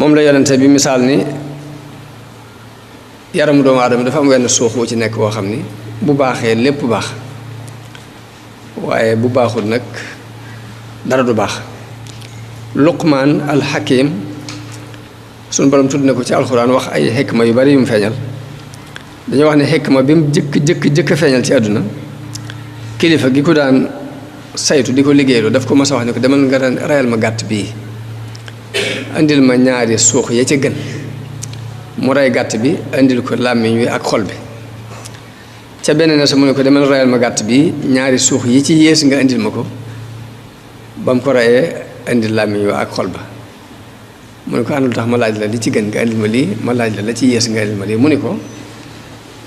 moom la yonente bi misaal ni yaramu doomu aadama dafa am wenn suux wu ci nekk woo xam ni bu baaxee lépp baax waaye bu baaxul nag dara du baax. Luqmaan alxakim sunu borom tudd na ko ci alxuraan wax ay xikma yu bari yu mu feeñal dañoo wax ne xikma bi mu jëkk feeñal ci àdduna kilifa gi ko daan saytu di ko liggéeylu daf ko mas a wax ne ko demal nga rayal ma gàtt bii indil ma ñaari suux ya ca gën mu rey gàtt bi indil ko làmmiñ wi ak xol bi ca beneen na sa mu ne ko demal rayal ma gàtt bi ñaari suux yi ci yées nga indil ma ko ba mu ko reyee indil làmmiñ wi ak xol ba mu ne ko àndul tax ma laaj la li ci gën nga indil ma lii ma laaj la ci yées nga indil ma lii mu ne ko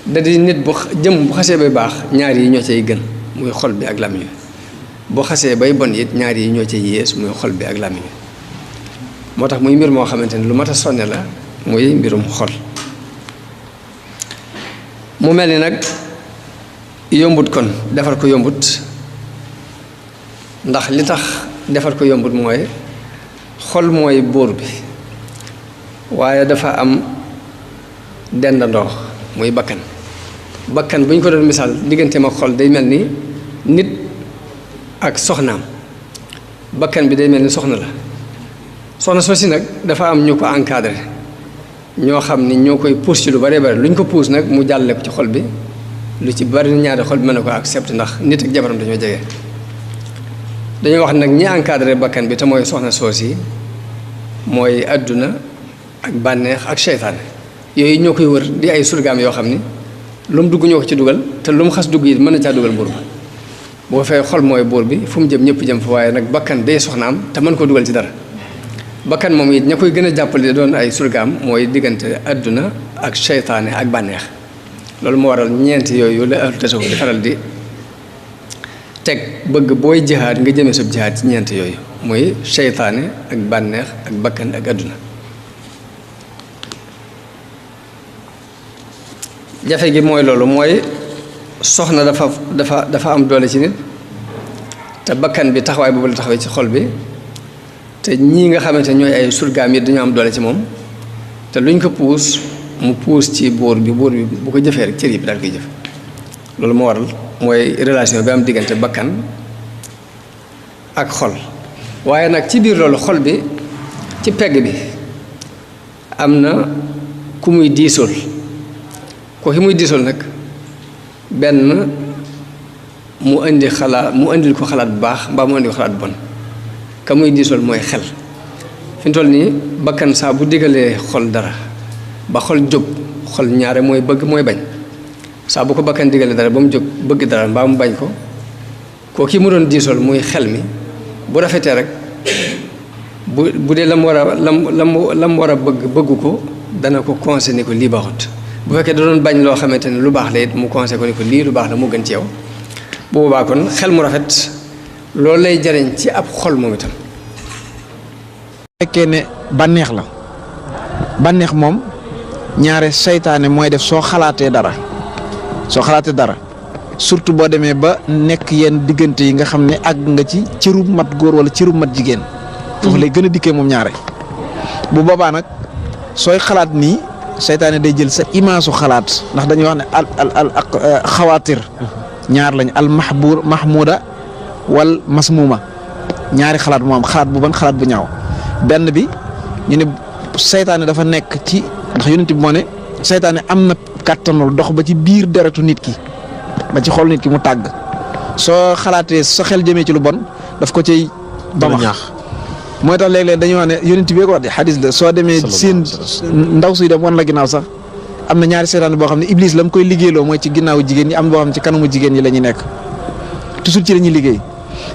da di nit bu jëm bu xasee bay baax ñaar yi ñoo cay gën muy xol bi ak làmmiñ wi boo xasee bay bon it ñaar yi ñoo cay yées muy xol bi ak làmmiñ wi moo tax muy mbir moo xamante ne lu mat a sonne la muy mbirum xol mu mel ni nag yombut kon defar ko yombut ndax li tax defar ko yombut mooy xol mooy buur bi waaye dafa am dendandoo muy bakkan bu ñu ko doon misaal digganteem ak xol day mel ni nit ak soxnaam bakkan bi day mel ni soxna la soxna soosi nag dafa am ñu ko encadré ñoo xam ni ñoo koy pousse ci lu bari bari lu ñu ko pousse nag mu jàlle ko ci xol bi lu ci bari ñaari xol bi mën na ko accepté ndax nit ak jabaram dañoo jege dañoo wax nag ñi encadré bakkan bi te mooy soxna soosi mooy àdduna ak bànneex ak seytaane yooyu ñoo koy wër di ay surgaam yoo xam ni lu mu dugg ñoo ko ci dugal te lu mu xas dugg yi mën na caa dugal buur ba boo fee xol mooy buur bi fu mu jëm ñëpp jëm fa waaye nag bakkan day soxnaam te mën koo dugal ci dara bakkan moom it ña koy gën a jàppale doon ay surgaam mooy diggante àdduna ak seytaane ak bànneex loolu moo waral ñeenti yooyu la ahlu tasawuf di faral di teg bëgg booy jihaad nga jëmee sab jihaad ci ñeenti yooyu muy seytaane ak bànneex ak bakkan ak àdduna jafe gi mooy loolu mooy soxna dafa am doole ci nit te bakkan bi taxawaay boobu la taxawee ci xol bi te ñii nga xamante ñooy ay surgaam yi dañoo am doole ci moom te luñ ko puus mu puus ci buur bi bu ko jëfee rek cër yi bi daal koy jëf loolu moo waral mooy relation bi am diggante bakkan ak xol waaye nag ci biir loolu xol bi ci pegg bi am na ku muy diisool ko ki muy diisool nag benn mu indil ko xalaat bu baax mbaa mu indi ko xalaat bu bon ka muy diisool mooy xel fi mu toll nii bakkan saa bu digalee xol dara ba xol jóg xol ñaare mooy bëgg mooy bañ saa bu ko bakkan digalee dara ba mu jóg bëgg dara mbaa mu bañ ko koo ki mu doon diisool muy xel mi bu rafetee rek bu dee la mu war a bëgg ko dana ko conseillé ni ko lii baaxut bu fekkee da doon bañ loo xamante ne lu baax la it mu conseillé ko ni ko lii lu baax la moo gën ci yow bu boobaa kon xel mu rafet loolu lay jariñ ci ab xol moom itam. fekkee ne bànneex la bànneex moom ñaare seytaane mooy def soo xalaatee dara surtout boo demee ba nekk yenn diggante yi nga xam ne àgg nga ci cëru mat góor wala cëru mat jigéen. foofu lay gën a dikkee moom ñaare. bu boobaa nag sooy xalaat nii seytaane day jël sa imaasu xalaat ndax dañuy wax ne al xawaatir ñaar lañ al mahmuda wal masmuuma ñaari xalaat moo am xalaat bu ban xalaat bu ñaaw benn bi ñu ne seytaane dafa nekk ci ndax yonent bi moo ne seytaane am na kàttanul dox ba ci biir deretu nit ki ba ci xol nit ki mu tàgg soo xalaatee sa xel jëmee ci lu bon daf ko cay bamax mooy tax léeg-léeg dañuy wax ne yonent bi ko wax de xadis la soo demee seen ndaw suy dem wan la ginnaaw sax am na ñaari seytaane boo xam ne iblis la mu koy liggéeyloo mooy ci ginnaaw jigéen ñi am boo xam ne ci kanamu jigéen ñi la ñuy nekk toujours ci la ñuy liggéey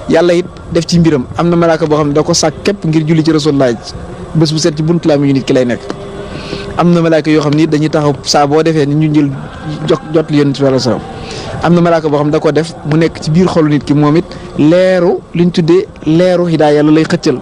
yàlla it def ci mbiram am na malaaka boo xam ne da ko sàkk képp ngir julli ci rasulullah bés bu set ci buntu laa mi ñu nit ki lay nekk am na malaaka yoo xam ni dañuy taxaw saa boo defee ni ñu jël jot li yonent bi sallallahu alayhi wasallam am na malaaka boo xam ne da ko def mu nekk ci biir xolu nit ki moom it leeru liñ tuddee leeru hidaaya la lay xëccal